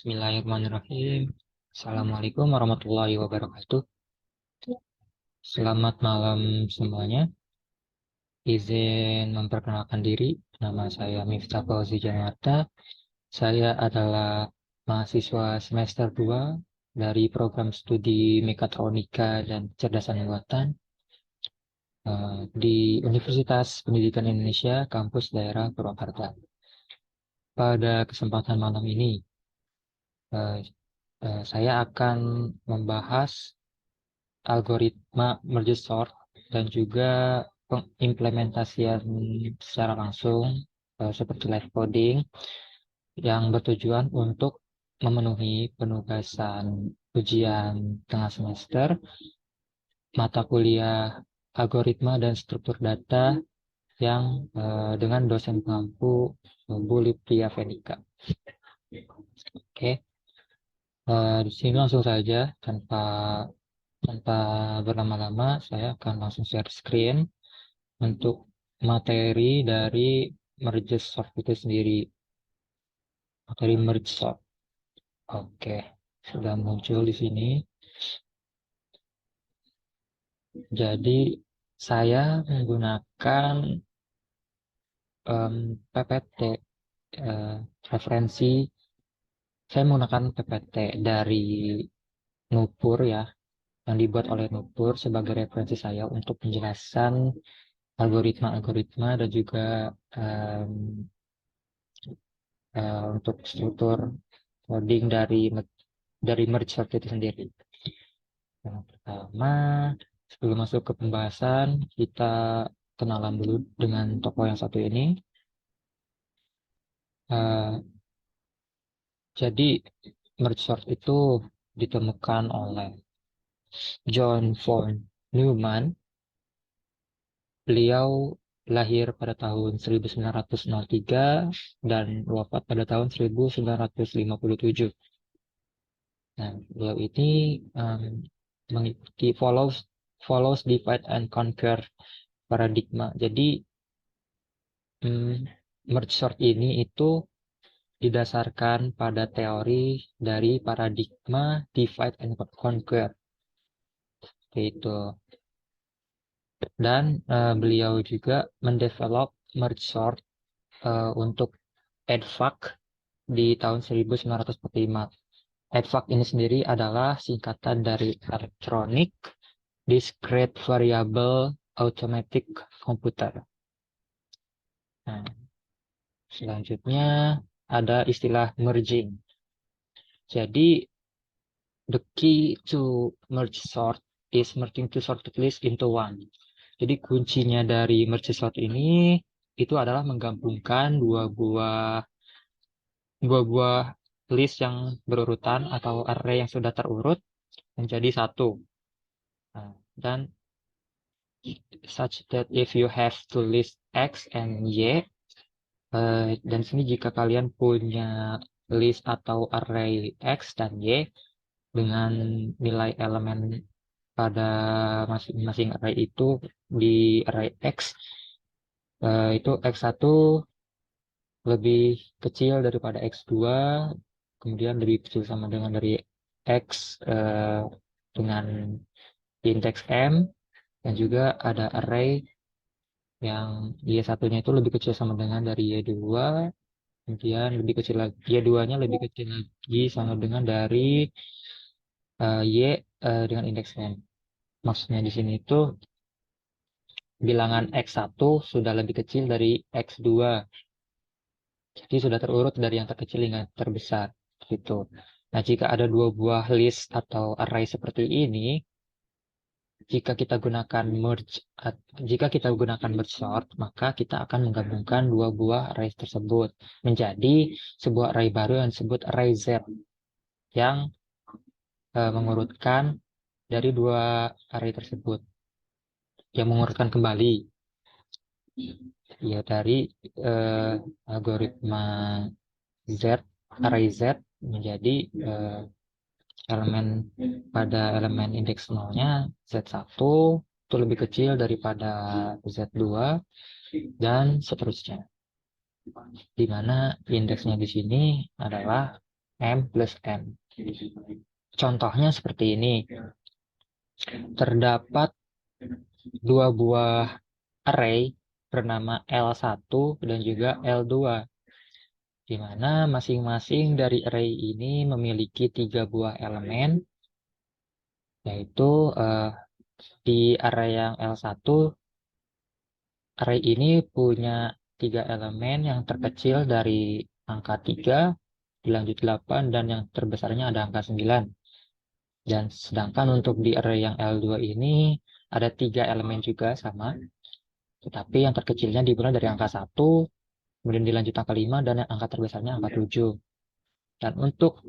Bismillahirrahmanirrahim. Assalamualaikum warahmatullahi wabarakatuh. Selamat malam semuanya. Izin memperkenalkan diri. Nama saya Miftah Fauzi Janata. Saya adalah mahasiswa semester 2 dari program studi Mekatronika dan Kecerdasan Buatan di Universitas Pendidikan Indonesia, kampus daerah Purwakarta. Pada kesempatan malam ini, eh, saya akan membahas algoritma merge sort dan juga pengimplementasian secara langsung seperti live coding yang bertujuan untuk memenuhi penugasan ujian tengah semester mata kuliah algoritma dan struktur data yang dengan dosen pengampu Bu Liptia Venika. Oke, di sini langsung saja tanpa berlama-lama, saya akan langsung share screen untuk materi dari merge sort itu sendiri. Materi merge sort. Oke, sudah muncul di sini. Jadi, saya menggunakan PPT referensi. Saya menggunakan PPT dari Nupur ya, yang dibuat oleh Nupur sebagai referensi saya untuk penjelasan algoritma-algoritma dan juga em, untuk struktur coding dari merge sort itu sendiri. Yang pertama, sebelum masuk ke pembahasan, kita kenalan dulu dengan tokoh yang satu ini. Eh, jadi merge sort itu ditemukan oleh John von Neumann. Beliau lahir pada tahun 1903 dan wafat pada tahun 1957. Nah, beliau ini mengikuti follows divide and conquer paradigma. Jadi merge sort ini itu didasarkan pada teori dari paradigma divide and conquer. Itu. Dan beliau juga mendevelop merge sort untuk EDVAC di tahun 1945. EDVAC ini sendiri adalah singkatan dari Electronic Discrete Variable Automatic Computer. Nah, selanjutnya ada istilah merging. Jadi, the key to merge sort is merging two sorted lists into one. Jadi, kuncinya dari merge sort ini itu adalah menggabungkan dua buah list yang berurutan atau array yang sudah terurut menjadi satu. Nah, dan such that if you have to list X and Y, dan sini jika kalian punya list atau array X dan Y dengan nilai elemen pada masing-masing array itu di array X, itu X1 lebih kecil daripada X2, kemudian lebih kecil sama dengan dari X dengan indeks M, dan juga ada array yang Y1-nya itu lebih kecil sama dengan dari Y2, kemudian lebih kecil lagi, Y2-nya lebih kecil lagi sama dengan dari Y dengan indeks N. Maksudnya di sini itu bilangan X1 sudah lebih kecil dari X2. Jadi sudah terurut dari yang terkecil hingga terbesar. Gitu. Nah, jika ada dua buah list atau array seperti ini, jika kita gunakan merge sort, maka kita akan menggabungkan dua buah array tersebut menjadi sebuah array baru yang disebut array Z yang mengurutkan dari dua array tersebut, yang mengurutkan kembali ya dari algoritma Z, array Z menjadi elemen pada elemen indeks nolnya Z1 itu lebih kecil daripada Z2 dan seterusnya. Di mana indeksnya di sini adalah M plus N. Contohnya seperti ini. Terdapat dua buah array bernama L1 dan juga L2, di mana masing-masing dari array ini memiliki 3 buah elemen, yaitu di array yang L1, array ini punya 3 elemen, yang terkecil dari angka 3, dilanjut 8, dan yang terbesarnya ada angka 9. Dan sedangkan untuk di array yang L2 ini ada 3 elemen juga sama, tetapi yang terkecilnya dimulai dari angka 1, kemudian dilanjut angka 5, dan yang angka terbesarnya angka 7. Dan untuk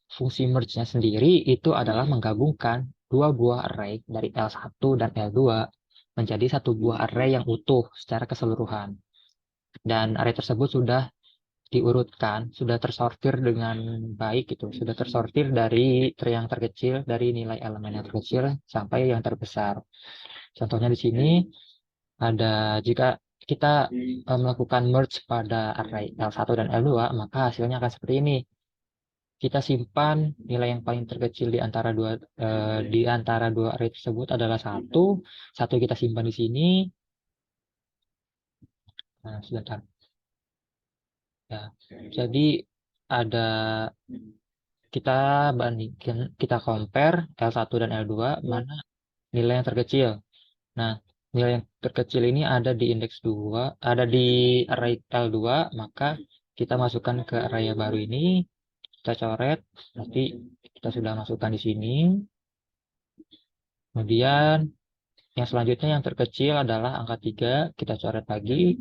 fungsi merge-nya sendiri itu adalah menggabungkan dua buah array dari L1 dan L2 menjadi satu buah array yang utuh secara keseluruhan. Dan array tersebut sudah diurutkan, sudah tersortir dengan baik gitu, sudah tersortir dari yang terkecil, dari nilai elemen yang terkecil sampai yang terbesar. Contohnya di sini ada, jika kita melakukan merge pada array L1 dan L2, maka hasilnya akan seperti ini. Kita simpan nilai yang paling terkecil di antara dua array tersebut adalah 1. 1 kita simpan di sini. Nah, sebentar. Ya. Jadi ada, kita bandingkan, kita compare L1 dan L2, mana nilai yang terkecil. Nah, nilai yang terkecil ini ada di indeks 2, ada di array L2, maka kita masukkan ke array yang baru ini, kita coret, nanti kita sudah masukkan di sini. Kemudian yang selanjutnya yang terkecil adalah angka 3, kita coret lagi,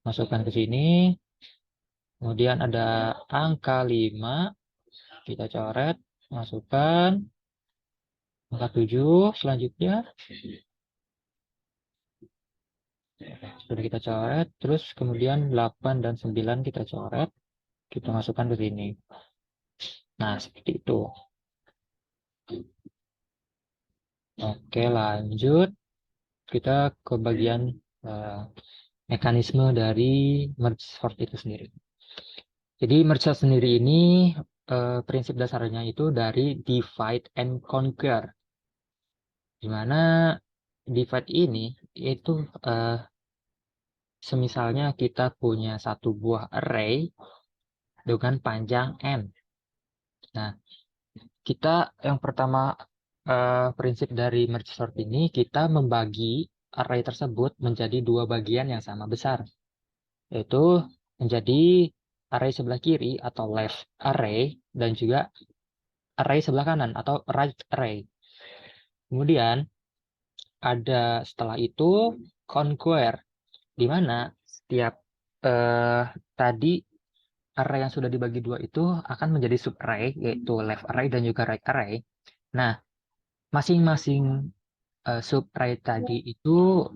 masukkan ke sini. Kemudian ada angka 5, kita coret, masukkan. Angka 7 selanjutnya sudah kita coret, terus kemudian 8 dan 9 kita coret, kita masukkan ke sini. Nah, seperti itu. Oke, lanjut. Kita ke bagian mekanisme dari merge sort itu sendiri. Jadi merge sort sendiri ini prinsip dasarnya itu dari divide and conquer. Dimana divide ini itu semisalnya kita punya satu buah array dengan panjang n. Nah, kita yang pertama, prinsip dari merge sort ini, kita membagi array tersebut menjadi dua bagian yang sama besar, yaitu menjadi array sebelah kiri atau left array dan juga array sebelah kanan atau right array. Kemudian ada setelah itu conquer, di mana setiap tadi array yang sudah dibagi dua itu akan menjadi sub array, yaitu left array dan juga right array. Nah, masing-masing sub array tadi itu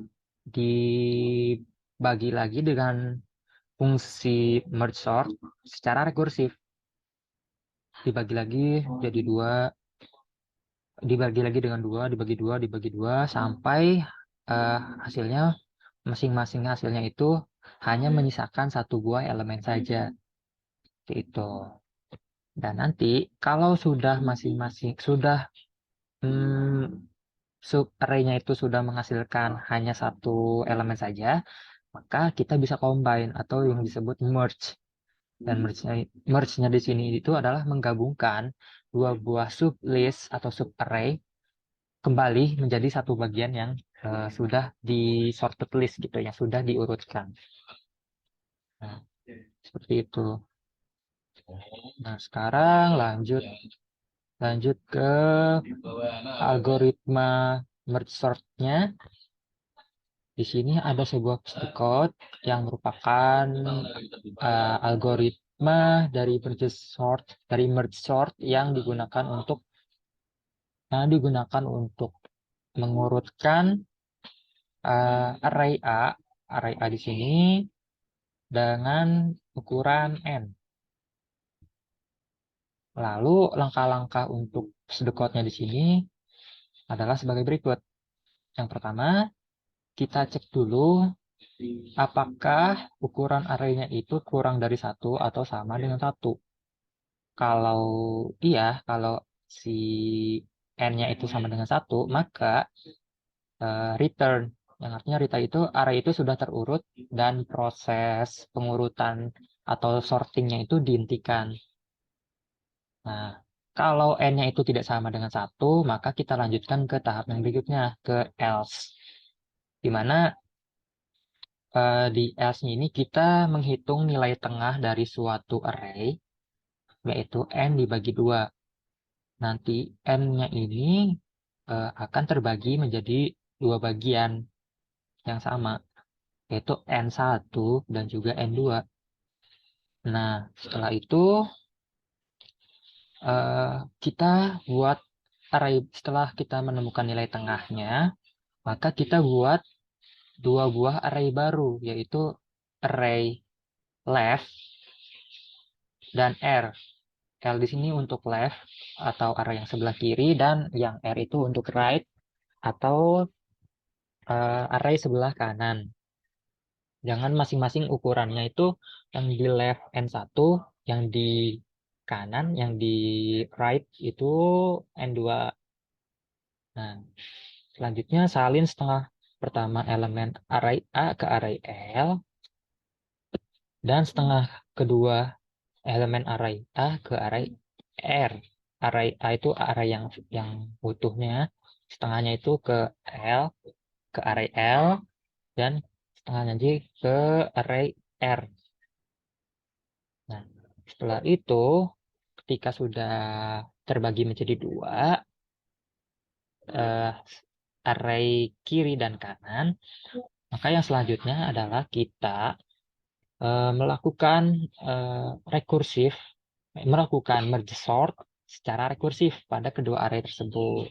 dibagi lagi dengan fungsi merge sort secara rekursif. Dibagi lagi jadi dua, dibagi lagi dengan dua, dibagi dua, sampai hasilnya, masing-masing hasilnya itu hanya menyisakan satu buah elemen saja. Itu. Dan nanti kalau sudah masing-masing sudah sub array-nya itu sudah menghasilkan hanya satu elemen saja, maka kita bisa combine atau yang disebut merge. Dan merge-nya di sini itu adalah menggabungkan dua buah sub list atau sub array kembali menjadi satu bagian yang sudah di sorted list gitu, yang sudah diurutkan. Nah, seperti itu. Nah, sekarang lanjut ke algoritma merge sort-nya. Di sini ada sebuah pseudocode yang merupakan algoritma dari merge sort yang digunakan untuk mengurutkan array A di sini dengan ukuran n. Lalu langkah-langkah untuk pseudocode-nya di sini adalah sebagai berikut. Yang pertama, kita cek dulu apakah ukuran array-nya itu kurang dari 1 atau sama dengan 1. Kalau kalau si n-nya itu sama dengan 1, maka return. Yang artinya return itu array itu sudah terurut dan proses pengurutan atau sortingnya itu dihentikan. Nah, kalau n-nya itu tidak sama dengan 1, maka kita lanjutkan ke tahap yang berikutnya, ke else. Di mana di else ini kita menghitung nilai tengah dari suatu array, yaitu n dibagi 2. Nanti n-nya ini akan terbagi menjadi 2 bagian yang sama, yaitu N1 dan juga N2. Nah, setelah itu kita buat array. Setelah kita menemukan nilai tengahnya, maka kita buat 2 buah array baru, yaitu array left dan R. L di sini untuk left atau array yang sebelah kiri, dan yang R itu untuk right atau array sebelah kanan. Jangan masing-masing ukurannya itu yang di left N1, yang di kanan, yang di right itu N2. Nah, selanjutnya salin setengah pertama elemen array A ke array L, dan setengah kedua elemen array A ke array R. Array A itu array yang utuhnya, setengahnya itu ke L, ke array L, dan setengahnya lagi ke array R. Nah, setelah itu, ketika sudah terbagi menjadi 2, eh, array kiri dan kanan, maka yang selanjutnya adalah kita melakukan rekursif, melakukan merge sort secara rekursif pada kedua array tersebut.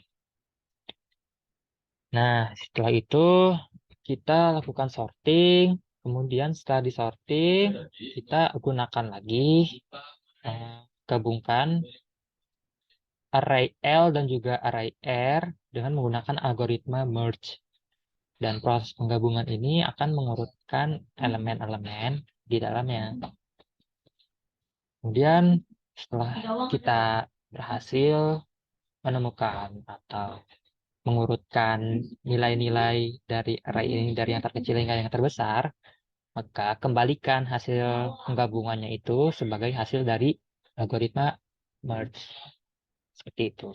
Nah, setelah itu kita lakukan sorting, kemudian setelah disorting, kita gunakan lagi, gabungkan array L dan juga array R dengan menggunakan algoritma merge. Dan proses penggabungan ini akan mengurutkan elemen-elemen di dalamnya. Kemudian setelah kita berhasil menemukan atau mengurutkan nilai-nilai dari array ini dari yang terkecil hingga yang terbesar, maka kembalikan hasil penggabungannya itu sebagai hasil dari algoritma merge. Seperti itu.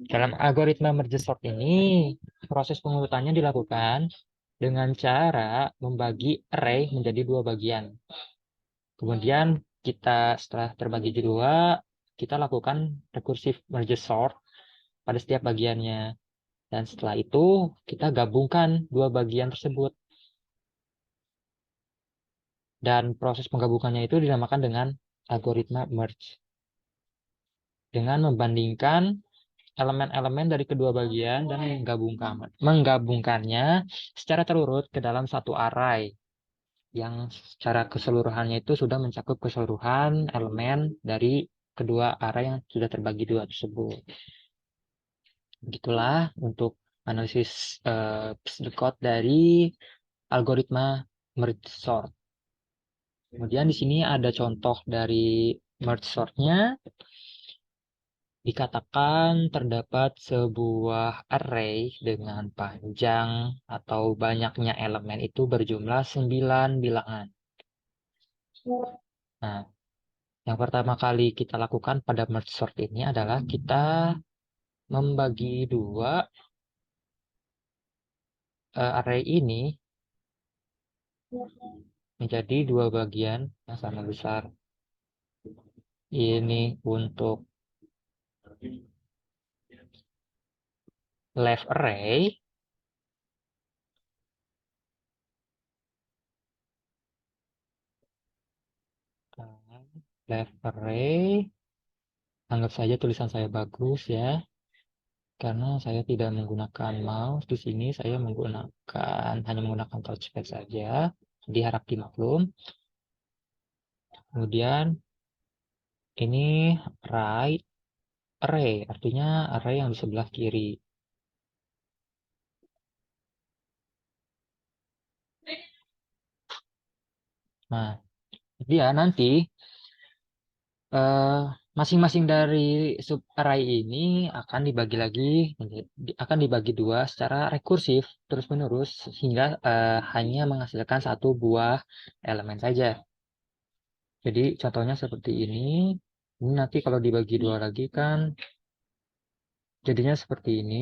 Dalam algoritma merge sort ini, proses pengurutannya dilakukan dengan cara membagi array menjadi 2 bagian. Kemudian kita setelah terbagi jadi 2, kita lakukan recursive merge sort pada setiap bagiannya. Dan setelah itu, kita gabungkan 2 bagian tersebut. Dan proses penggabungannya itu dinamakan dengan algoritma merge. Dengan membandingkan elemen-elemen dari kedua bagian dan menggabungkannya secara terurut ke dalam satu array yang secara keseluruhannya itu sudah mencakup keseluruhan elemen dari kedua array yang sudah terbagi 2 tersebut. Begitulah untuk analisis pseudocode dari algoritma merge sort. Kemudian di sini ada contoh dari merge sort-nya. Dikatakan terdapat sebuah array dengan panjang atau banyaknya elemen itu berjumlah 9 bilangan. Nah, yang pertama kali kita lakukan pada merge sort ini adalah kita membagi 2 array ini menjadi 2 bagian yang sama besar. Ini untuk left array, anggap saja tulisan saya bagus ya, karena saya tidak menggunakan mouse di sini, saya hanya menggunakan touchpad saja, jadi harap dimaklum. Kemudian ini right array, artinya array yang di sebelah kiri. Nah, dia nanti masing-masing dari sub array ini akan dibagi lagi, akan dibagi dua secara rekursif terus-menerus hingga hanya menghasilkan satu buah elemen saja. Jadi contohnya seperti ini. Ini nanti kalau dibagi dua lagi kan jadinya seperti ini.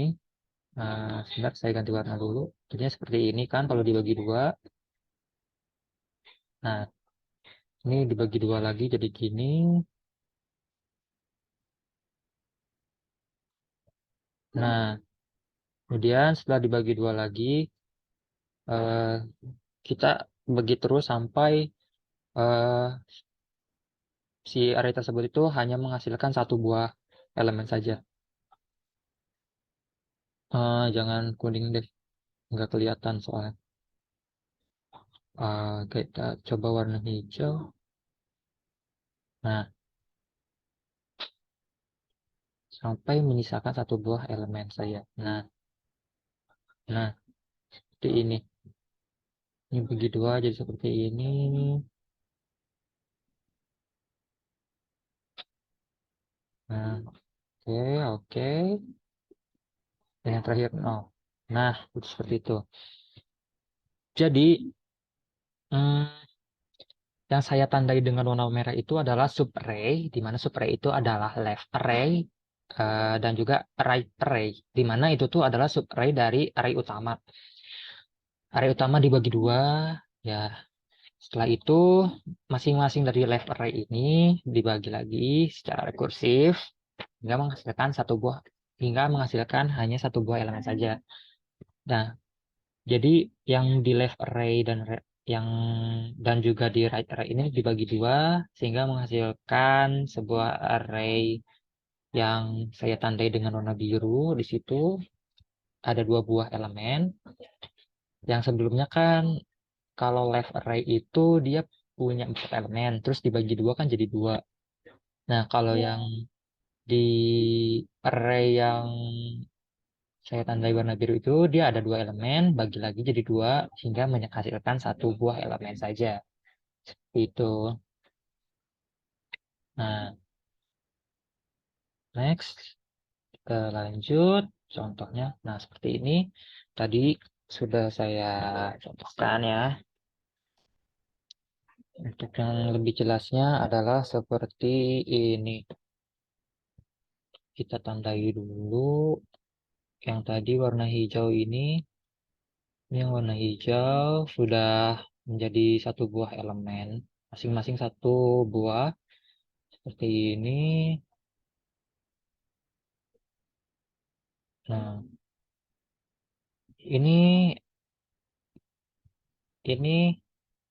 Sebentar saya ganti warna dulu. Jadinya seperti ini kan kalau dibagi dua. Nah, ini dibagi dua lagi jadi gini. Nah, kemudian setelah dibagi dua lagi, eh, kita bagi terus sampai eh, si array tersebut itu hanya menghasilkan satu buah elemen saja. Jangan kuning deh, nggak kelihatan soalnya. Kita coba warna hijau. Nah, sampai menyisakan satu buah elemen saja. Nah, seperti ini. Ini bagi dua jadi seperti ini. Nah, oke, oke. Dan yang terakhir, nol. Nah, itu seperti itu. Jadi, hmm, yang saya tandai dengan warna merah itu adalah subarray, di mana subarray itu adalah left array dan juga right array, di mana itu tuh adalah subarray dari array utama. Array utama dibagi dua, ya. Setelah itu, masing-masing dari left array ini dibagi lagi secara rekursif hingga menghasilkan hanya satu buah elemen saja. Nah, jadi yang di left array yang dan juga di right array ini dibagi dua sehingga menghasilkan sebuah array yang saya tandai dengan warna biru. Di situ ada dua buah elemen. Yang sebelumnya kan kalau left array itu dia punya 4 elemen, terus dibagi dua kan jadi dua. Nah, kalau yang di array yang saya tandai warna biru itu dia ada 2 elemen, bagi lagi jadi dua hingga menghasilkan satu buah elemen saja. Itu. Nah, next kita lanjut contohnya. Nah, seperti ini. Tadi sudah saya contohkan ya. Untuk yang lebih jelasnya adalah seperti ini. Kita tandai dulu. Yang tadi warna hijau ini yang warna hijau sudah menjadi satu buah elemen. Masing-masing satu buah. Seperti ini. Nah, ini ini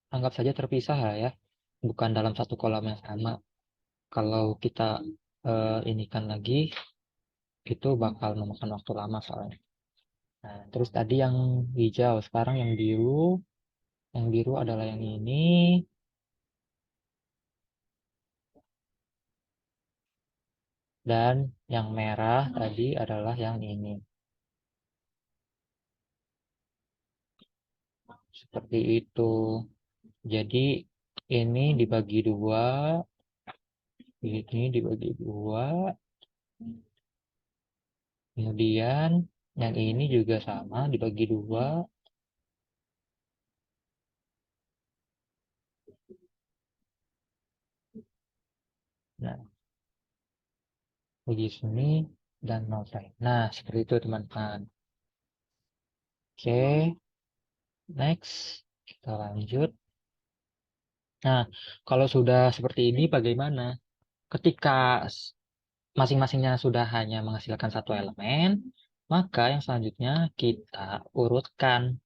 anggap saja terpisah lah ya. Bukan dalam satu kolam yang sama. Kalau kita ini kan lagi, itu bakal memakan waktu lama soalnya. Nah, terus tadi yang hijau, sekarang yang biru. Yang biru adalah yang ini. Dan yang merah tadi adalah yang ini. Seperti itu. Jadi ini dibagi dua. Ini dibagi dua. Kemudian yang ini juga sama dibagi dua. Nah, di sini dan notai. Nah, seperti itu teman-teman. Oke, next kita lanjut. Nah, kalau sudah seperti ini bagaimana? Ketika masing-masingnya sudah hanya menghasilkan satu elemen, maka yang selanjutnya kita urutkan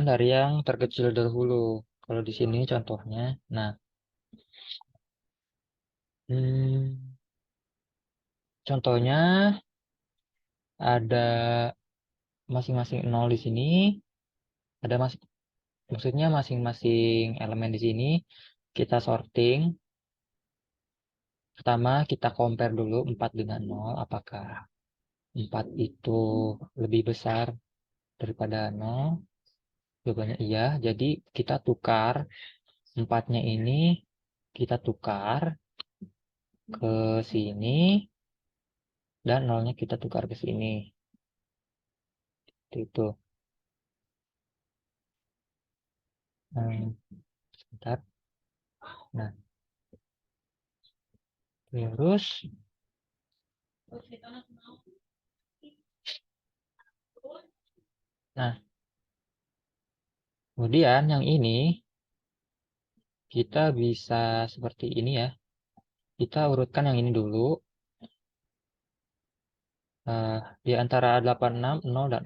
dari yang terkecil dahulu. Kalau di sini contohnya, nah, hmm, contohnya ada masing-masing nol di sini, ada maksudnya masing-masing elemen di sini kita sorting. Pertama kita compare dulu 4 dengan nol, apakah 4 itu lebih besar daripada nol? Jawabannya iya, jadi kita tukar 4-nya ini kita tukar ke sini, dan nolnya kita tukar ke sini. Itu. Sebentar. Nah, terus nah, kemudian yang ini kita bisa seperti ini ya. Kita urutkan yang ini dulu. Di antara 86, 0, dan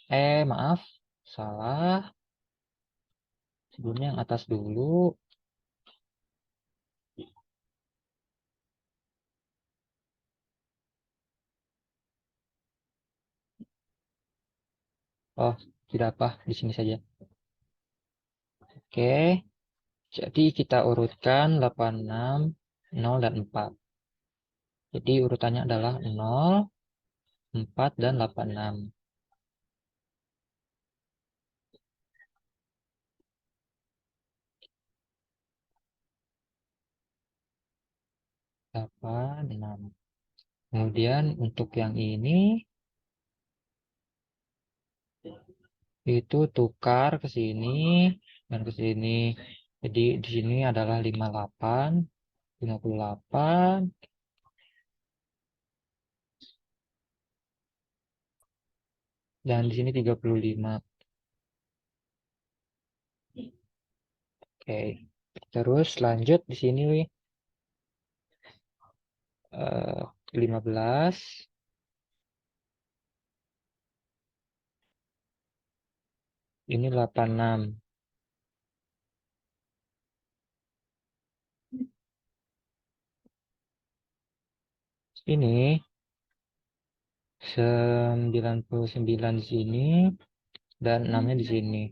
4. Maaf. Salah. Sebelumnya yang atas dulu. Oh, tidak apa. Di sini saja. Oke. Jadi kita urutkan 86, 0, dan 4. Jadi urutannya adalah 0, 4, dan 86. 8, 6. Kemudian untuk yang ini itu tukar ke sini dan ke sini. Jadi di sini adalah 58, 58, dan di sini 35. Oke. Terus lanjut di sini 15, ini 86. Ini 99 di sini dan 6-nya di sini.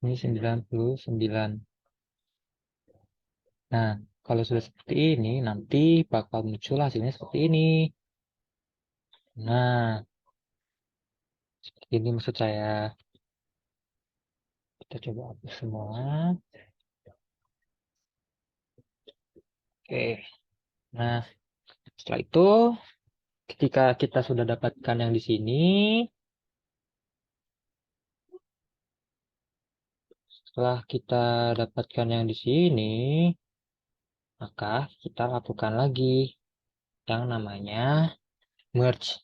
Ini 99. Nah, kalau sudah seperti ini, nanti bakal muncul hasilnya seperti ini. Nah, seperti ini maksud saya. Kita coba hapus semua. Oke. Nah, setelah itu, ketika kita sudah dapatkan yang di sini, setelah kita dapatkan yang di sini, maka kita lakukan lagi yang namanya merge.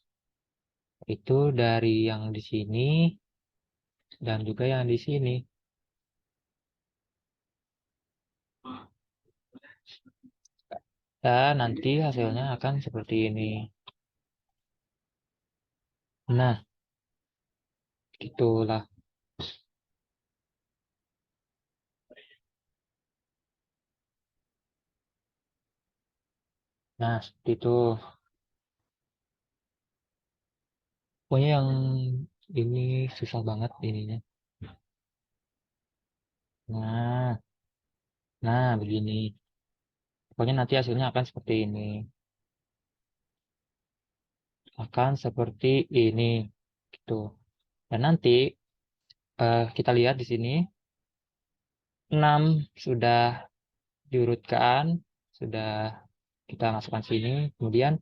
Itu dari yang di sini dan juga yang di sini. Dan nanti hasilnya akan seperti ini. Nah, itulah. Nah, seperti itu. Pokoknya yang ini susah banget ininya. Nah, nah begini. Pokoknya nanti hasilnya akan seperti ini. Akan seperti ini. Gitu. Dan nanti kita lihat di sini 6 sudah diurutkan, sudah kita masukkan sini. Kemudian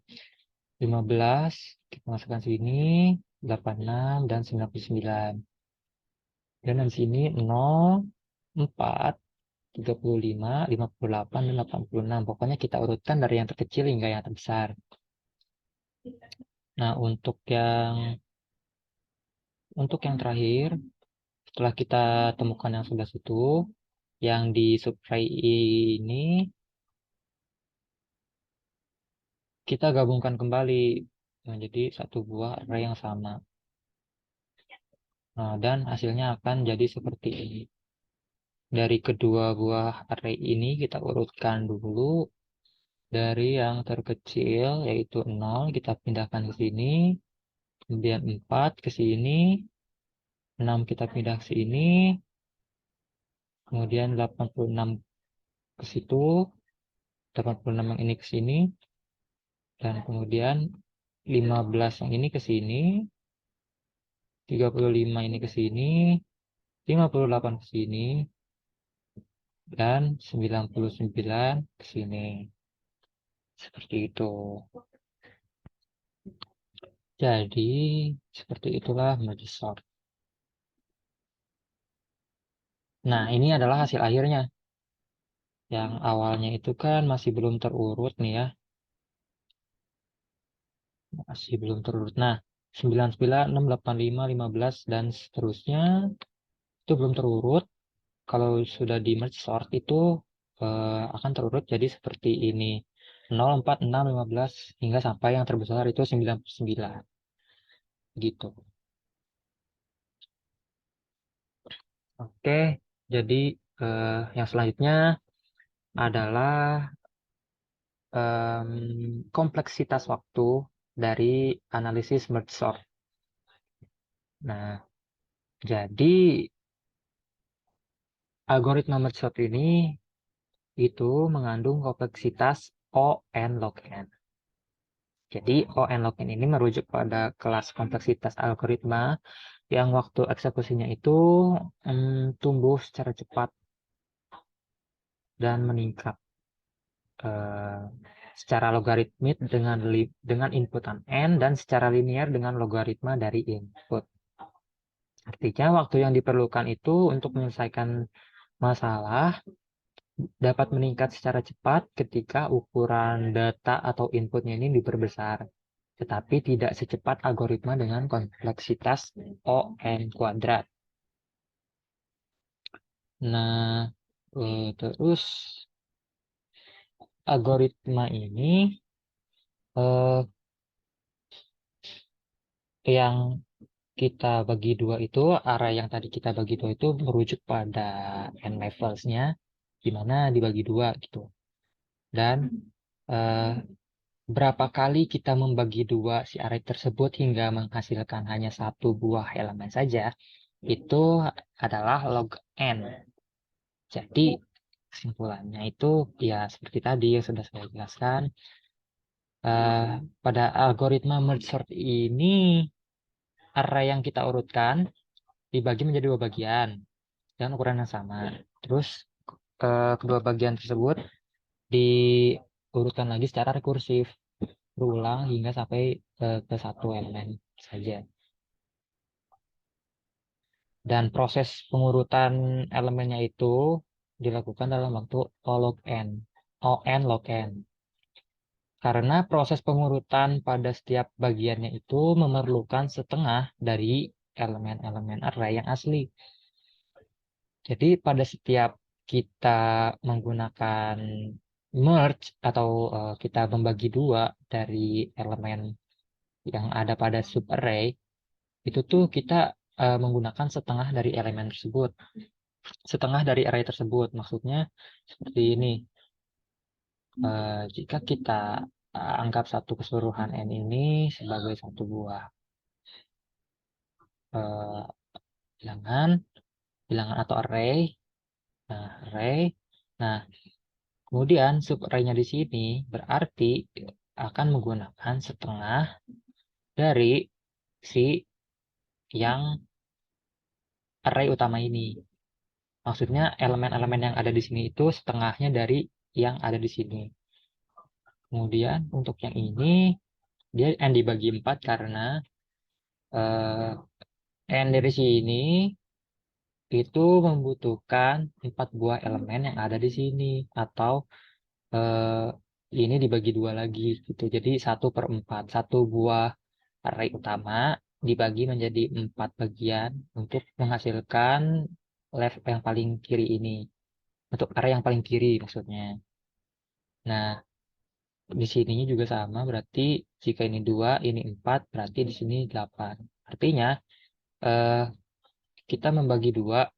15 kita masukkan sini, 86 dan 99. Dan di sini 0, 4, 35, 58, dan 86. Pokoknya kita urutkan dari yang terkecil hingga yang terbesar. Nah, untuk yang terakhir, setelah kita temukan yang sebelah situ, yang di subtray ini, kita gabungkan kembali menjadi satu buah array yang sama. Nah, dan hasilnya akan jadi seperti ini. Dari kedua buah array ini kita urutkan dulu. Dari yang terkecil yaitu 0 kita pindahkan ke sini. Kemudian 4 ke sini. 6 kita pindah ke sini. Kemudian 86 ke situ. 86 yang ini ke sini. Dan kemudian 15 yang ini ke sini. 35 ini ke sini, 58 ke sini, dan 99 ke sini. Seperti itu. Jadi, seperti itulah merge sort. Nah, ini adalah hasil akhirnya. Yang awalnya itu kan masih belum terurut nih ya. Masih belum terurut. Nah, 99, 6, 8, 5, 15, dan seterusnya itu belum terurut. Kalau sudah di merge sort itu akan terurut jadi seperti ini. 0, 4, 6, 15, hingga sampai yang terbesar itu 99. Gitu. Oke, jadi yang selanjutnya adalah kompleksitas waktu dari analisis merge sort. Nah, jadi algoritma merge sort ini itu mengandung kompleksitas O n log n. Jadi O n log n ini merujuk pada kelas kompleksitas algoritma yang waktu eksekusinya itu tumbuh secara cepat dan meningkat eh, secara logaritmik dengan inputan n dan secara linear dengan logaritma dari input. Artinya waktu yang diperlukan itu untuk menyelesaikan masalah dapat meningkat secara cepat ketika ukuran data atau inputnya ini diperbesar, tetapi tidak secepat algoritma dengan kompleksitas O n kuadrat. Nah, terus algoritma ini eh, yang kita bagi dua itu, array yang tadi kita bagi dua itu merujuk pada n levelsnya, di mana dibagi dua gitu. Dan eh, berapa kali kita membagi dua si array tersebut hingga menghasilkan hanya satu buah elemen saja, itu adalah log n. Jadi kesimpulannya itu ya seperti tadi yang sudah saya jelaskan. Pada algoritma merge sort ini, array yang kita urutkan dibagi menjadi dua bagian dengan ukuran yang sama. Terus kedua bagian tersebut diurutkan lagi secara rekursif, berulang hingga sampai ke satu elemen saja. Dan proses pengurutan elemennya itu dilakukan dalam waktu O log n, O n log n. Karena proses pengurutan pada setiap bagiannya itu memerlukan setengah dari elemen-elemen array yang asli. Jadi pada setiap kita menggunakan merge atau kita membagi dua dari elemen yang ada pada subarray, itu tuh kita menggunakan setengah dari elemen tersebut. Setengah dari array tersebut, maksudnya seperti ini. Jika kita anggap satu keseluruhan n ini sebagai satu buah eh, bilangan, bilangan atau array. Nah, array. Nah, kemudian subarray-nya di sini berarti akan menggunakan setengah dari si yang array utama ini. Maksudnya elemen-elemen yang ada di sini itu setengahnya dari yang ada di sini. Kemudian untuk yang ini dia n dibagi 4 karena n dari sini itu membutuhkan 4 buah elemen yang ada di sini, atau eh, ini dibagi dua lagi gitu. Jadi 1/4, satu buah array utama dibagi menjadi 4 bagian untuk menghasilkan left yang paling kiri ini, untuk array yang paling kiri maksudnya. Nah, di sininya juga sama, berarti jika ini 2 ini 4 berarti di sini 8. Artinya eh, kita membagi dua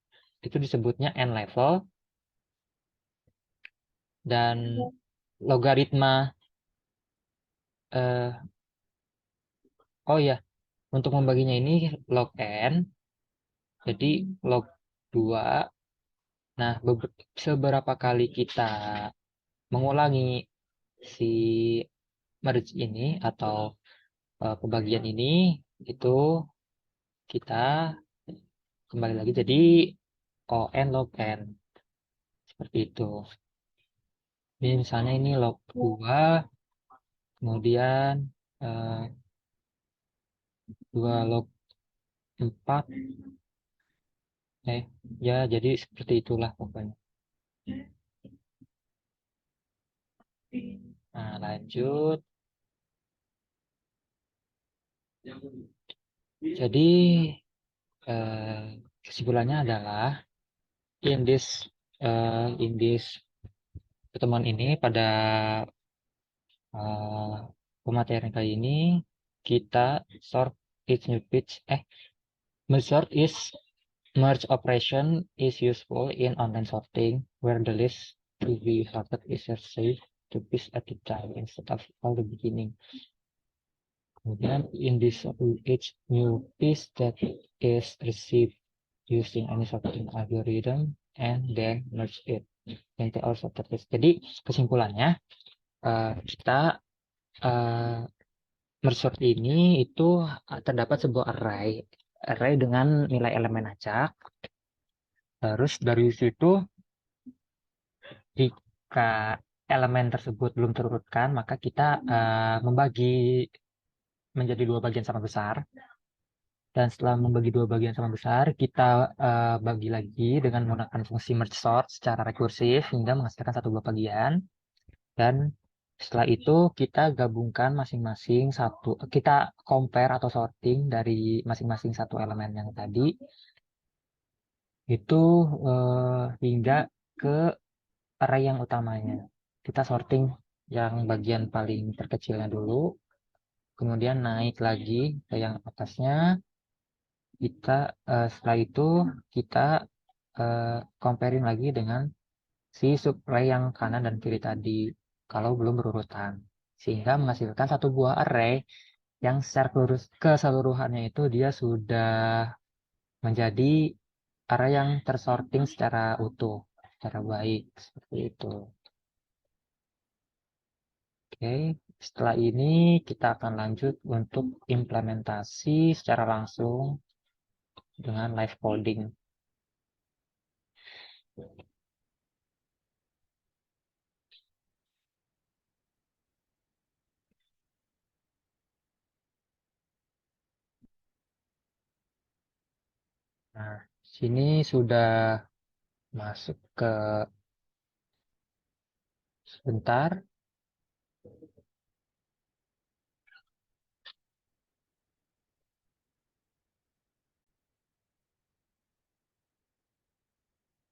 itu disebutnya n level, dan logaritma eh, oh ya, untuk membaginya ini log n, jadi log 2. Nah, seberapa kali kita mengulangi si merge ini atau pembagian ini, itu kita kembali lagi jadi on log n seperti itu. Ini misalnya ini log 2, kemudian 2 log 4, ya jadi seperti itulah pokoknya. Nah, lanjut. Jadi kesimpulannya adalah in this pertemuan ini pada pematerian kali ini kita sort each new pitch sort is merge operation is useful in online sorting where the list to be sorted is saved to piece at the time instead of all the beginning. Kemudian in this each new piece that is received using any sorting algorithm and then merge it into all sorted list. Jadi kesimpulannya kita merge sort ini itu terdapat sebuah array dengan nilai elemen acak. Terus dari situ jika elemen tersebut belum terurutkan, maka kita membagi menjadi 2 bagian sama besar. Dan setelah membagi 2 bagian sama besar, kita bagi lagi dengan menggunakan fungsi merge sort secara rekursif hingga menghasilkan 1 buah bagian. Dan setelah itu kita gabungkan masing-masing kita compare atau sorting dari masing-masing satu elemen yang tadi itu hingga ke array yang utamanya. Kita sorting yang bagian paling terkecilnya dulu, kemudian naik lagi ke yang atasnya. Setelah itu kita comparing lagi dengan si subarray yang kanan dan kiri tadi kalau belum berurutan, sehingga menghasilkan 1 buah array yang secara keseluruhannya itu dia sudah menjadi array yang tersorting secara utuh, secara baik seperti itu. Oke, setelah ini kita akan lanjut untuk implementasi secara langsung dengan live coding. Nah, sini sudah masuk ke sebentar.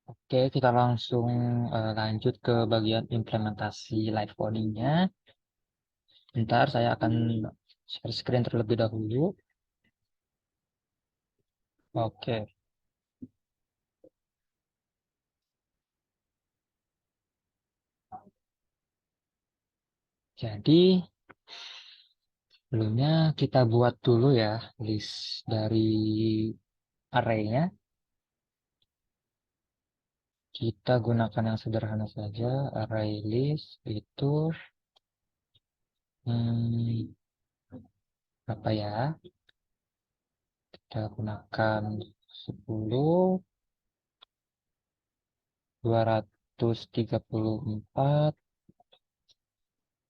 Oke, kita langsung lanjut ke bagian implementasi live coding-nya. Bentar, saya akan share screen terlebih dahulu. Oke, jadi sebelumnya kita buat dulu ya list dari array-nya. Kita gunakan yang sederhana saja, array list itu apa ya? Kita gunakan 10, 234,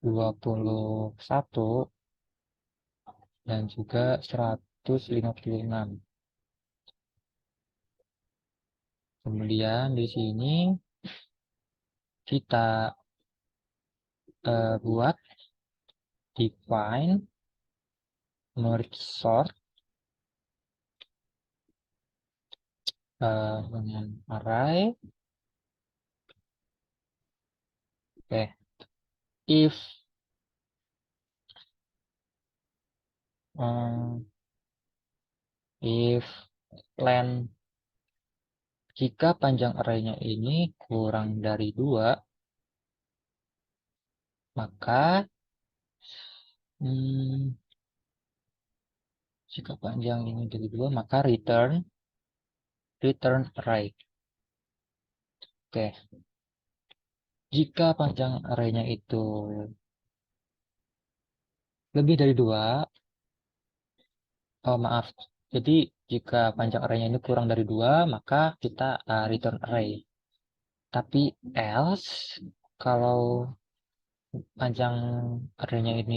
21, dan juga 156. Kemudian di sini kita buat define merge sort dengan array. Oke, if um, if length jika panjang arraynya ini kurang dari 2, maka jika panjang ini dari 2, maka return array. Oke, jika panjang arraynya itu lebih dari 2, oh maaf, Jadi jika panjang arraynya ini kurang dari 2, maka kita return array. Tapi else, kalau panjang arraynya ini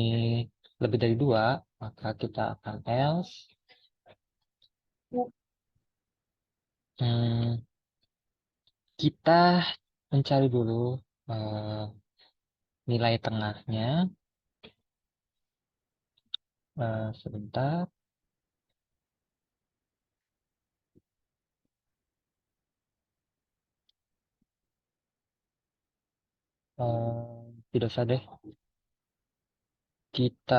lebih dari 2, maka kita akan else hmm, kita mencari dulu eh, nilai tengahnya. Sebentar. Tidak usah deh. Kita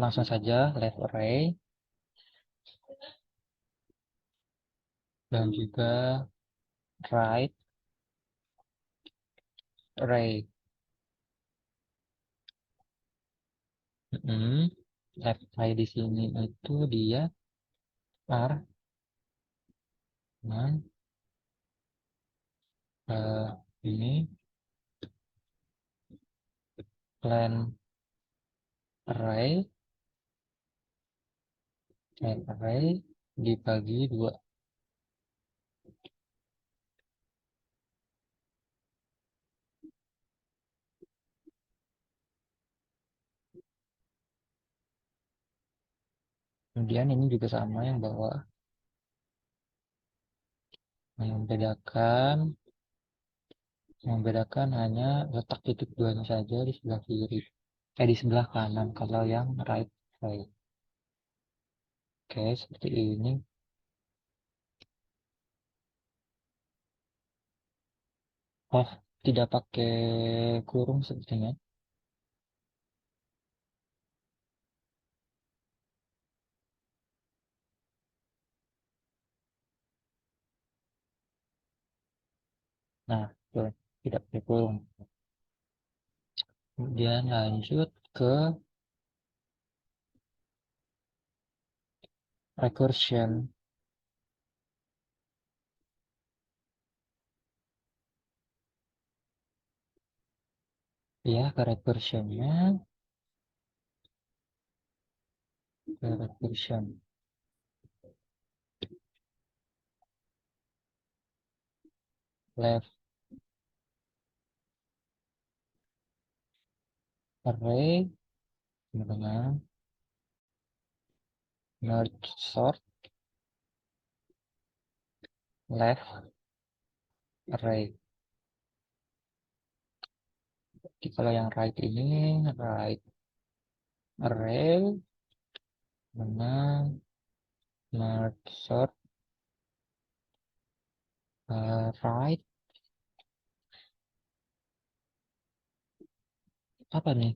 langsung saja left array dan juga right array. Left array di sini itu dia r dengan ini len array dibagi 2. Kemudian ini juga sama yang bawah, yang membedakan hanya letak titik 2-nya saja di sebelah kiri, di sebelah kanan kalau yang right array. Oke, seperti ini. Oh, tidak pakai kurung sepertinya. Nah, tuh, tidak pakai kurung. Kemudian lanjut ke recursion. Ya, ke recursionnya. Ke recursion. Left array dengan merge sort left array. Jadi kalau yang right ini right array dengan merge sort right apa nih?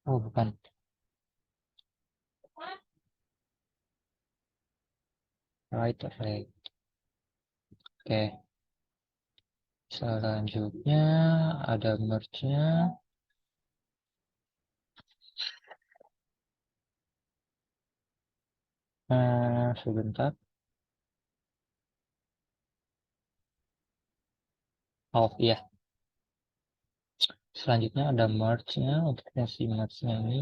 Oh, bukan. Right array. Oke. Selanjutnya ada merge-nya. Sebentar. Oh iya. Selanjutnya ada merge-nya. Untuk fungsi merge-nya ini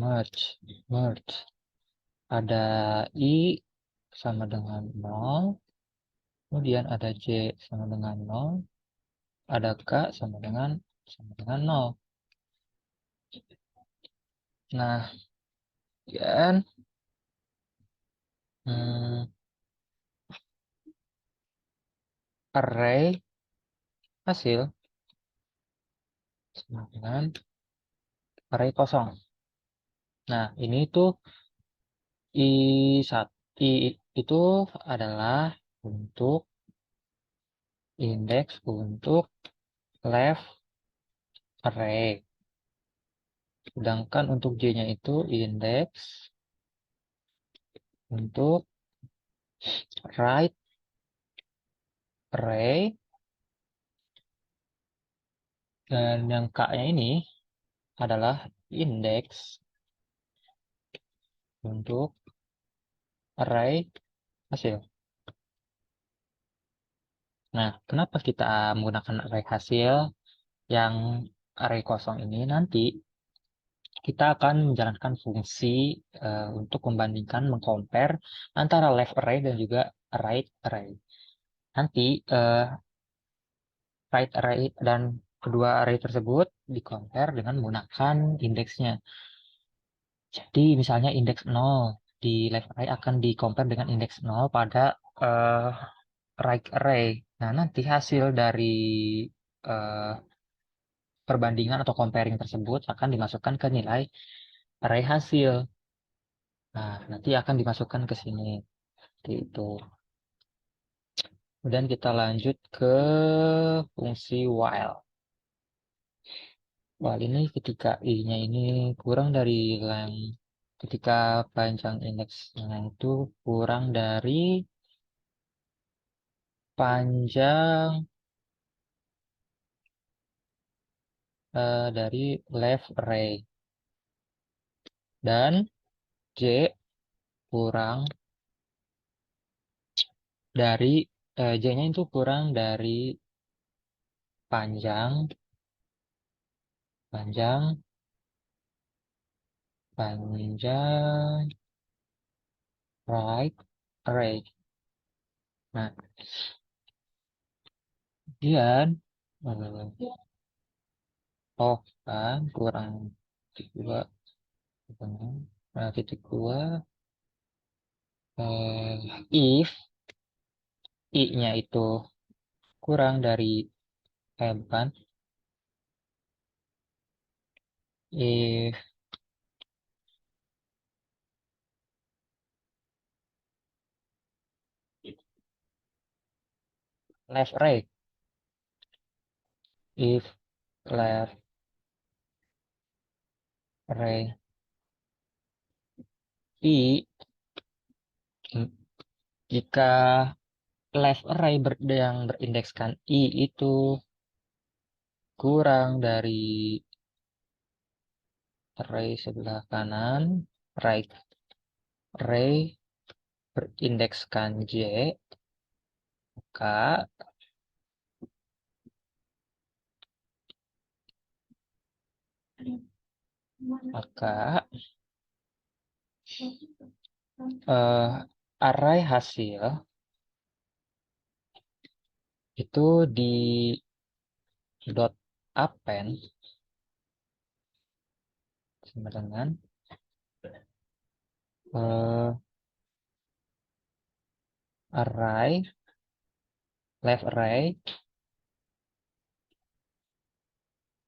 merge. Ada i sama dengan 0. Kemudian ada j sama dengan 0. Ada k sama dengan 0. Nah, kemudian hmm, array hasil sama dengan array kosong. Nah, ini tuh i itu adalah untuk indeks untuk left array. Sedangkan untuk j-nya itu indeks untuk right array. Dan yang k-nya ini adalah indeks untuk array hasil. Nah, kenapa kita menggunakan array hasil yang array kosong ini? Nanti kita akan menjalankan fungsi untuk membandingkan, mengcompare antara left array dan juga right array. Nanti right array dan kedua array tersebut di-compare dengan menggunakan indeksnya. Jadi misalnya indeks 0 di left array akan di-compare dengan indeks 0 pada eh, right array. Nah, nanti hasil dari eh, perbandingan atau comparing tersebut akan dimasukkan ke nilai array hasil. Nah, nanti akan dimasukkan ke sini. Seperti itu. Kemudian kita lanjut ke fungsi while. While ini ketika i-nya ini kurang dari length, ketika panjang indeksnya itu kurang dari panjang dari left array dan j kurang dari j-nya itu kurang dari panjang panjang panjang right array. Nah, kemudian oh kan kurang titik dua, titik dua if i-nya itu kurang dari bukan, if left array, if left array i jika left array yang berindekskan i itu kurang dari array sebelah kanan, right array berindekskan j, maka maka array hasil itu di dot append sama dengan array left array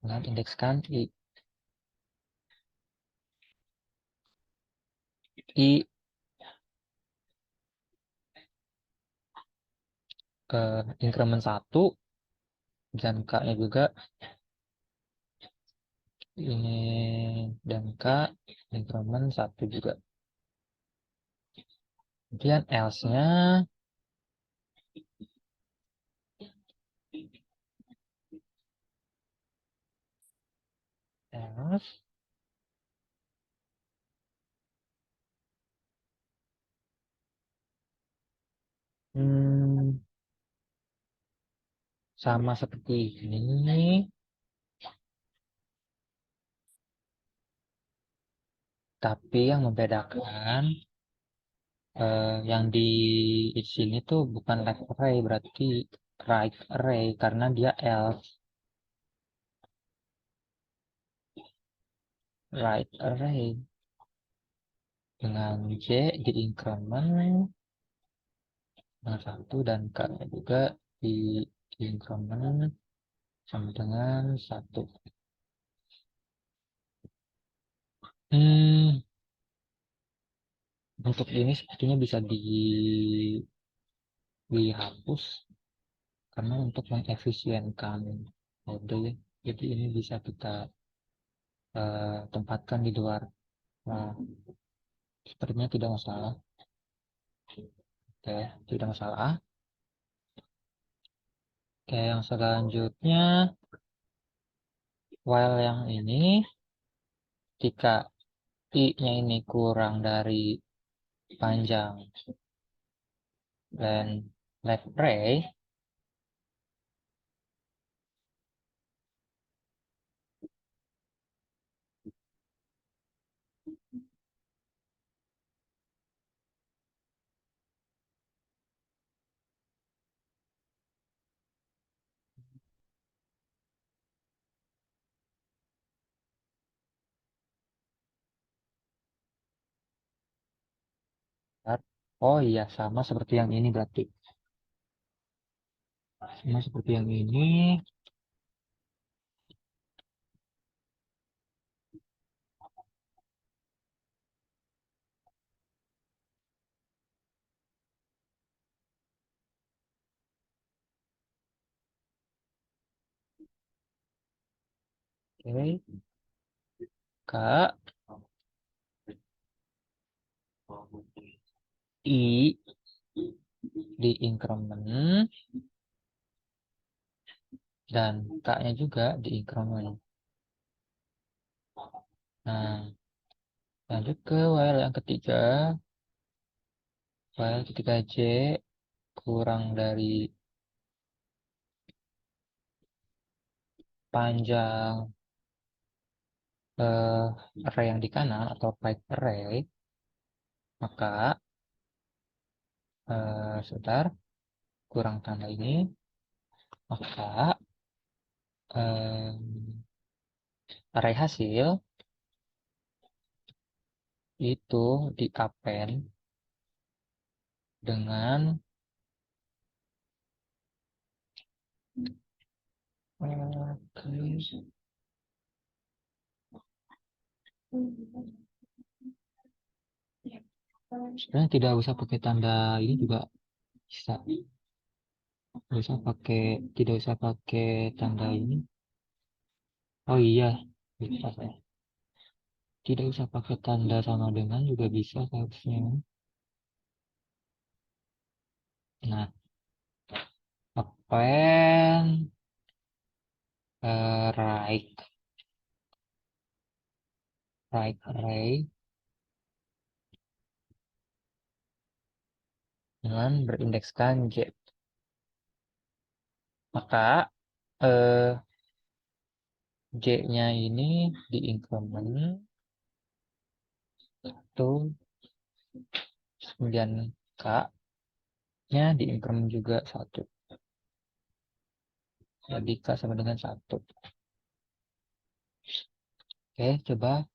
dengan indekskan i increment 1 dan k-nya juga ini, dan k increment 1 juga. Kemudian else-nya else sama seperti ini, tapi yang membedakan yang di sini tuh bukan left array, berarti right array karena dia else. Right array dengan j di increment dengan 1 dan k juga di increment sama dengan 1. Untuk ini sepertinya bisa dihapus karena untuk mengefisienkan mode ya. Jadi ini bisa kita tempatkan di luar. Nah, sepertinya tidak masalah. Oke, tidak masalah. Oke, yang selanjutnya while yang ini jika i-nya ini kurang dari panjang dan left array, Oh iya, sama seperti yang ini berarti. Sama seperti yang ini. Oke, Kak. I di increment dan K-nya juga di increment. Nah, lanjut ke while yang ketiga. While ketika J kurang dari panjang array yang di kanan atau pipe array, maka sebentar, kurang tanda ini, maka array hasil itu di append dengan sebenarnya tidak usah pakai tanda ini juga bisa. Tidak usah pakai tanda ini. Oh iya, bisa saya. Tidak usah pakai tanda sama dengan juga bisa seharusnya. Nah, append right array dengan berindekskan J. Maka J-nya ini di increment itu, kemudian K-nya di increment juga 1. Jadi K sama dengan 1. Oke, coba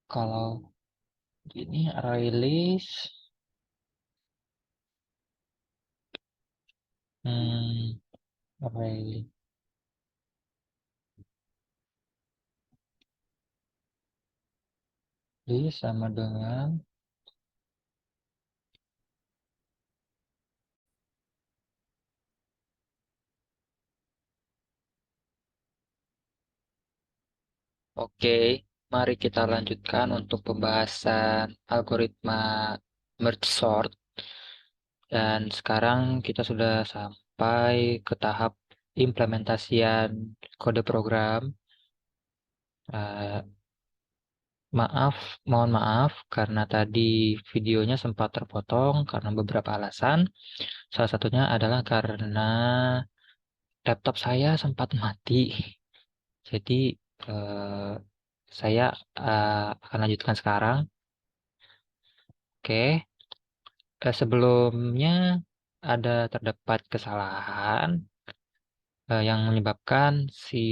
kalau ini array list, array list sama dengan Oke, mari kita lanjutkan untuk pembahasan algoritma merge sort. Dan sekarang kita sudah sampai ke tahap implementasian kode program. Eh, mohon maaf karena tadi videonya sempat terpotong karena beberapa alasan. Salah satunya adalah karena laptop saya sempat mati. Jadi eh, saya akan lanjutkan sekarang. Oke, sebelumnya ada terdapat kesalahan yang menyebabkan si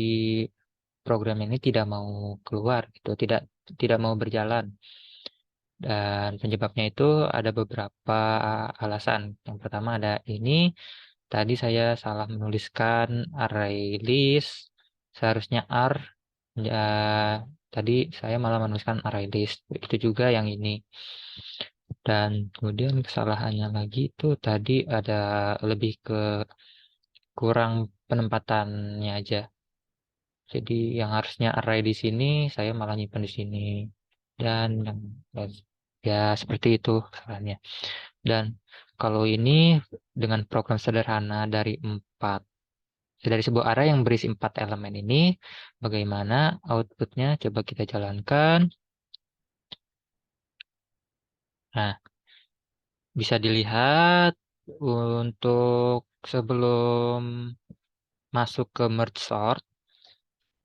program ini tidak mau keluar gitu, tidak mau berjalan. Dan penyebabnya itu ada beberapa alasan. Yang pertama ada ini, tadi saya salah menuliskan array list, seharusnya R, ya, tadi saya malah menuliskan array list. Itu juga yang ini. Dan kemudian kesalahannya lagi itu tadi ada lebih ke kurang penempatannya aja. Jadi yang harusnya array di sini, saya malah nyimpan di sini. Dan ya seperti itu kesalahannya. Dan kalau ini dengan program sederhana dari sebuah array yang berisi 4 elemen ini, bagaimana outputnya? Coba kita jalankan. Nah, bisa dilihat untuk sebelum masuk ke merge sort,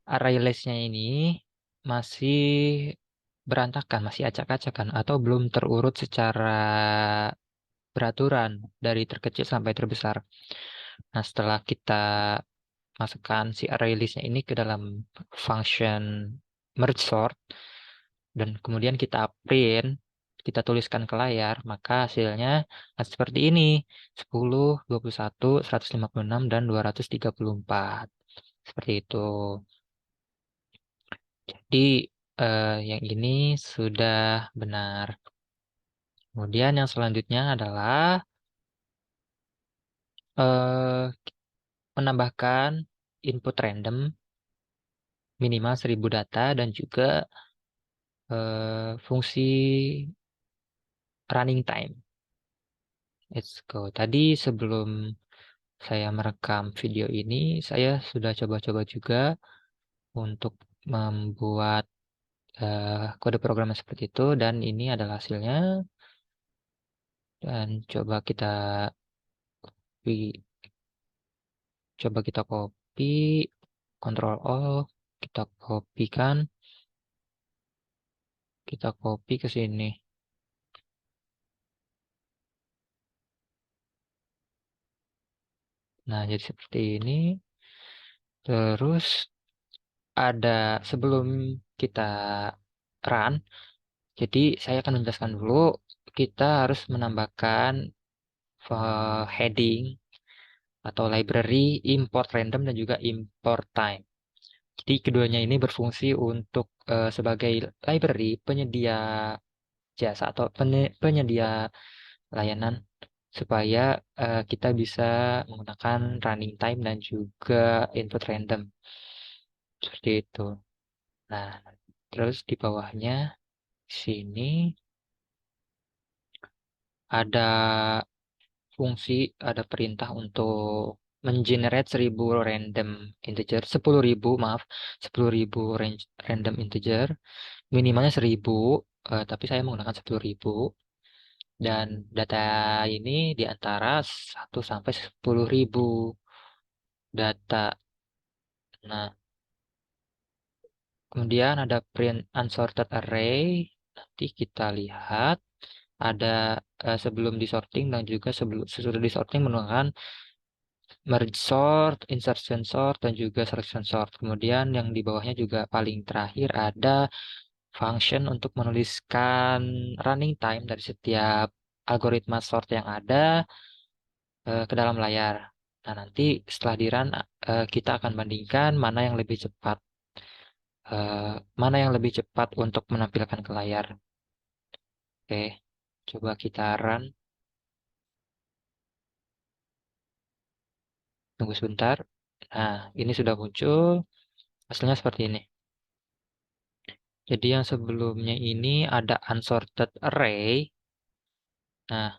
array list-nya ini masih berantakan, masih acak-acakan, atau belum terurut secara beraturan dari terkecil sampai terbesar. Nah, setelah kita masukkan si array list-nya ini ke dalam function merge sort, dan kemudian kita print, kita tuliskan ke layar, maka hasilnya seperti ini. 10, 21, 156, dan 234. Seperti itu. Jadi yang ini sudah benar. Kemudian yang selanjutnya adalah menambahkan input random minimal 1000 data dan juga fungsi running time. Let's go. Tadi sebelum saya merekam video ini, saya sudah coba-coba juga untuk membuat kode programnya seperti itu, dan ini adalah hasilnya. Dan coba kita copy, Ctrl O, kita kopikan, kita copy ke sini. Nah, jadi seperti ini. Terus sebelum kita run, jadi saya akan menjelaskan dulu, kita harus menambahkan heading atau library import random dan juga import time. Jadi keduanya ini berfungsi untuk sebagai library penyedia jasa atau penyedia layanan supaya kita bisa menggunakan running time dan juga input random seperti itu. Nah, terus di bawahnya sini ada ada perintah untuk mengenerate 1000 random integer, 10.000 maaf, 10.000 random integer, minimalnya 1000, tapi saya menggunakan 10.000, dan data ini di antara 1 sampai 10.000 data. Nah, kemudian ada print unsorted array, nanti kita lihat ada sebelum disorting dan juga sesudah disorting menggunakan merge sort, insertion sort, dan juga selection sort. Kemudian yang di bawahnya juga paling terakhir ada function untuk menuliskan running time dari setiap algoritma sort yang ada ke dalam layar. Nah, nanti setelah di run kita akan bandingkan mana yang lebih cepat untuk menampilkan ke layar. Oke, coba kita run. Tunggu sebentar. Nah, ini sudah muncul. Hasilnya seperti ini. Jadi yang sebelumnya ini ada unsorted array. Nah,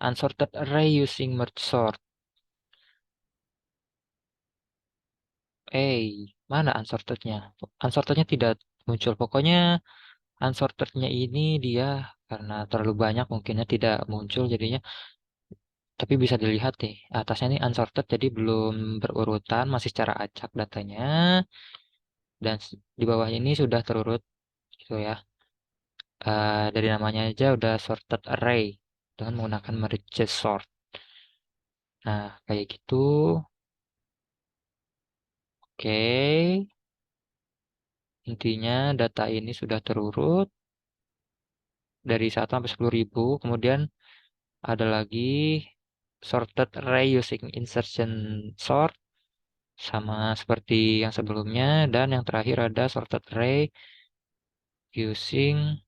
unsorted array using merge sort. Mana unsortednya? Unsortednya tidak muncul. Pokoknya unsortednya ini dia karena terlalu banyak mungkinnya tidak muncul jadinya. Tapi bisa dilihat nih, atasnya ini unsorted jadi belum berurutan, masih secara acak datanya. Dan di bawah ini sudah terurut gitu ya. Dari namanya aja udah sorted array dengan menggunakan merge sort. Nah, kayak gitu. Oke. Intinya data ini sudah terurut dari 1 sampai 10.000. Kemudian ada lagi sorted array using insertion sort sama seperti yang sebelumnya, dan yang terakhir ada using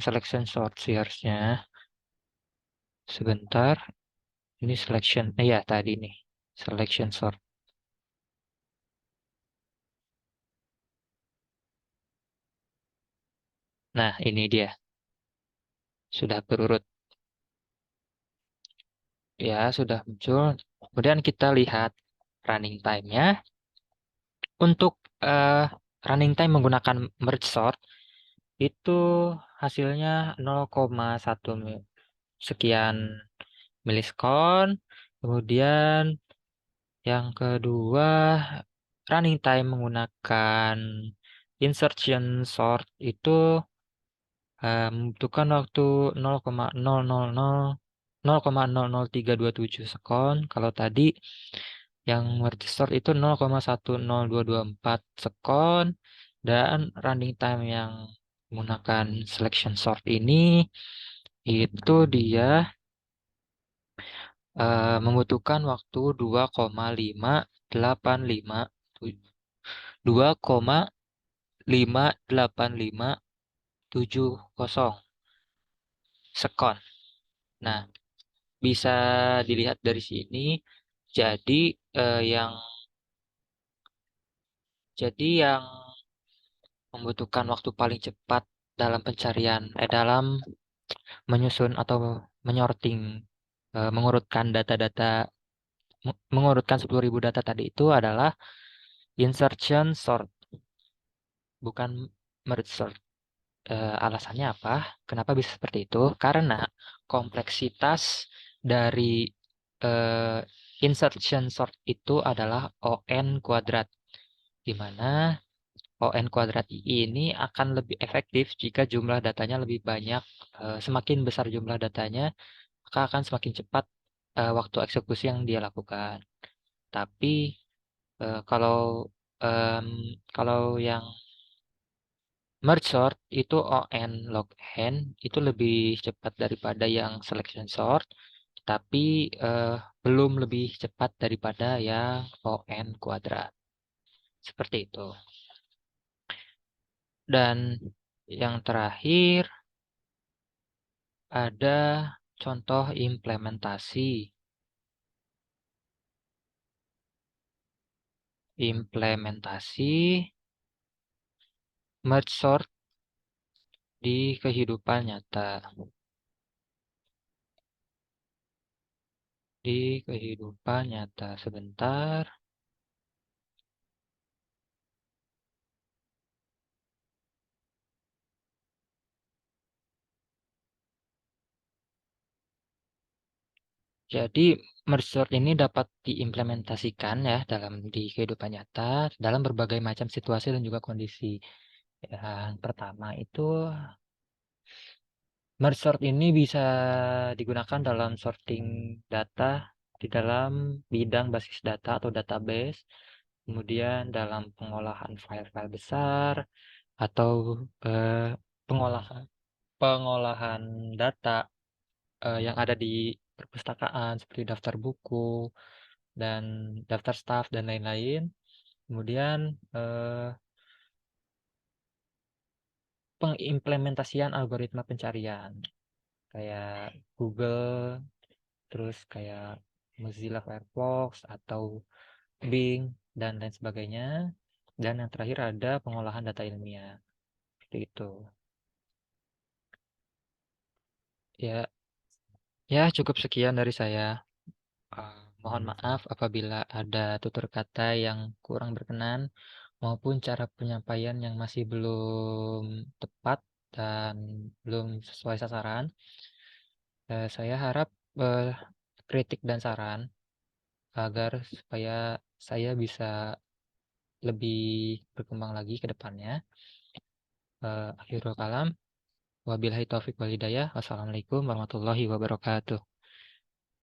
selection sort sih harusnya. Sebentar. Ini selection. Ya, tadi nih. Selection sort. Nah, ini dia. Sudah berurut. Ya, sudah muncul. Kemudian kita lihat running time-nya. Untuk running time menggunakan merge sort, itu hasilnya 0,1 sekian milisekon. Kemudian yang kedua, running time menggunakan insertion sort itu membutuhkan waktu 0,00327 sekon. Kalau tadi yang merge sort itu 0,10224 sekon. Dan running time yang menggunakan selection sort ini itu dia membutuhkan waktu 2,58570 sekon. Nah, bisa dilihat dari sini. Jadi yang membutuhkan waktu paling cepat dalam pencarian dalam menyusun atau menyorting mengurutkan data-data mengurutkan 10.000 data tadi itu adalah insertion sort, bukan merge sort. Alasannya apa? Kenapa bisa seperti itu? Karena kompleksitas dari eh, insertion sort itu adalah ON kuadrat, di mana ON kuadrat ini akan lebih efektif jika jumlah datanya lebih banyak. Semakin besar jumlah datanya, maka akan semakin cepat waktu eksekusi yang dia lakukan. Tapi eh, kalau em, kalau yang merge sort itu ON log n itu lebih cepat daripada yang selection sort, tapi belum lebih cepat daripada yang ON kuadrat. Seperti itu. Dan yang terakhir ada contoh implementasi. Implementasi merge sort di kehidupan nyata. Di kehidupan nyata sebentar. Jadi merge sort ini dapat diimplementasikan ya di kehidupan nyata dalam berbagai macam situasi dan juga kondisi. Yang pertama itu merge sort ini bisa digunakan dalam sorting data di dalam bidang basis data atau database, kemudian dalam pengolahan file-file besar atau eh, pengolahan pengolahan data yang ada di perpustakaan seperti daftar buku dan daftar staf dan lain-lain. Kemudian pengimplementasian algoritma pencarian kayak Google, terus kayak Mozilla Firefox atau Bing dan lain sebagainya. Dan yang terakhir ada pengolahan data ilmiah. Seperti itu. Ya, ya cukup sekian dari saya. Mohon maaf apabila ada tutur kata yang kurang berkenan maupun cara penyampaian yang masih belum tepat dan belum sesuai sasaran. Saya harap eh, kritik dan saran agar supaya saya bisa lebih berkembang lagi ke depannya. Akhirul kalam. Wabillahi taufik walhidayah. Wassalamualaikum warahmatullahi wabarakatuh.